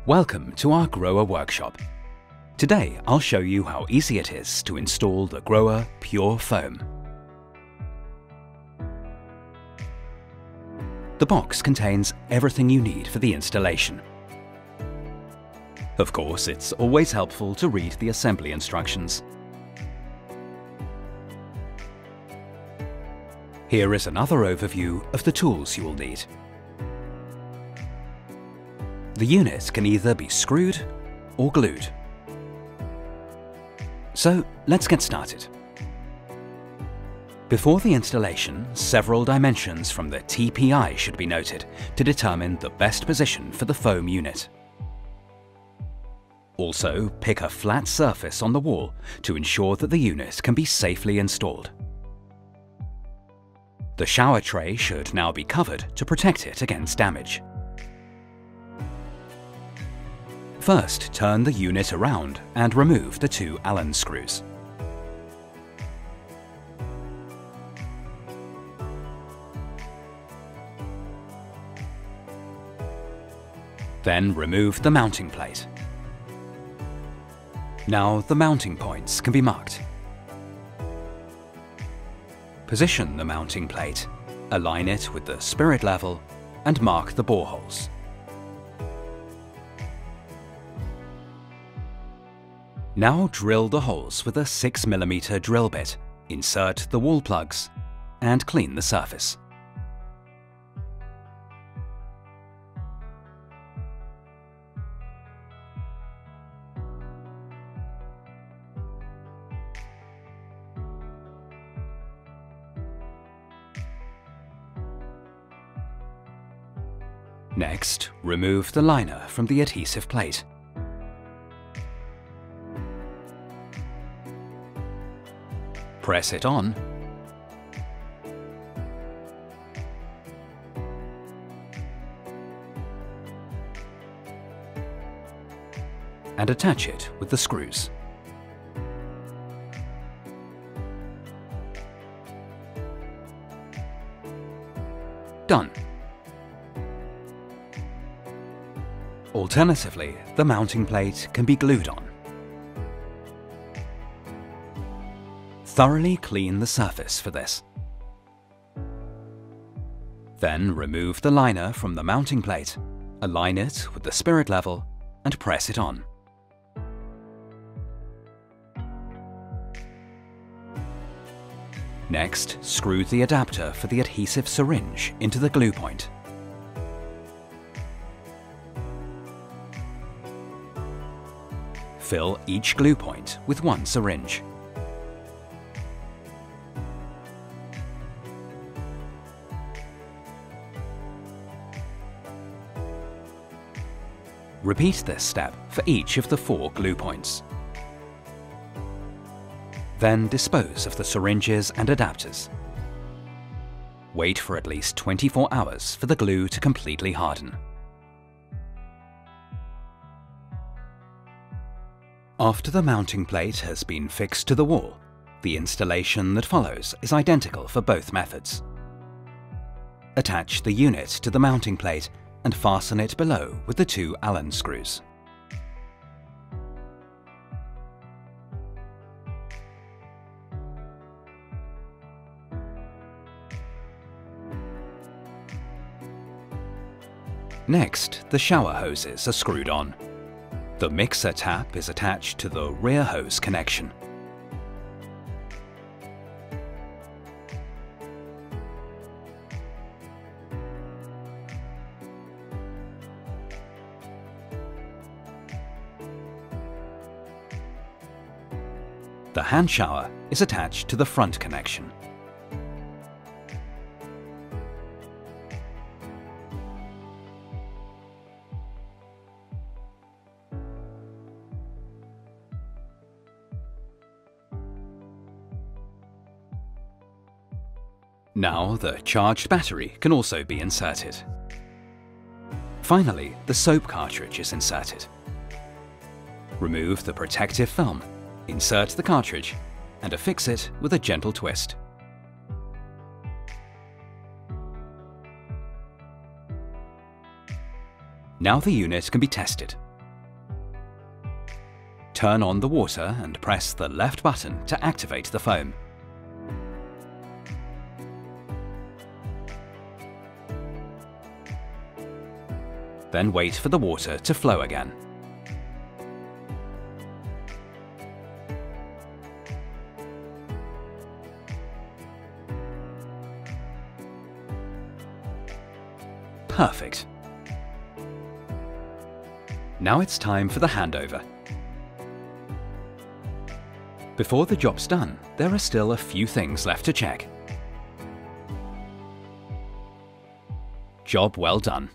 Welcome to our GROHE workshop. Today I'll show you how easy it is to install the GROHE Purefoam. The box contains everything you need for the installation. Of course, it's always helpful to read the assembly instructions. Here is another overview of the tools you will need. The unit can either be screwed or glued. So let's get started. Before the installation, several dimensions from the TPI should be noted to determine the best position for the foam unit. Also, pick a flat surface on the wall to ensure that the unit can be safely installed. The shower tray should now be covered to protect it against damage. First, turn the unit around and remove the two Allen screws. Then remove the mounting plate. Now the mounting points can be marked. Position the mounting plate, align it with the spirit level, and mark the boreholes. Now drill the holes with a 6mm drill bit, insert the wall plugs, and clean the surface. Next, remove the liner from the adhesive plate. Press it on, and attach it with the screws. Done. Alternatively, the mounting plate can be glued on. Thoroughly clean the surface for this. Then remove the liner from the mounting plate, align it with the spirit level, and press it on. Next, screw the adapter for the adhesive syringe into the glue point. Fill each glue point with one syringe. Repeat this step for each of the 4 glue points. Then dispose of the syringes and adapters. Wait for at least 24 hours for the glue to completely harden. After the mounting plate has been fixed to the wall, the installation that follows is identical for both methods. Attach the unit to the mounting plate and fasten it below with the 2 Allen screws. Next, the shower hoses are screwed on. The mixer tap is attached to the rear hose connection. The hand shower is attached to the front connection. Now the charged battery can also be inserted. Finally, the soap cartridge is inserted. Remove the protective film, insert the cartridge, and affix it with a gentle twist. Now the unit can be tested. Turn on the water and press the left button to activate the foam. Then wait for the water to flow again. Perfect. Now it's time for the handover. Before the job's done, there are still a few things left to check. Job well done.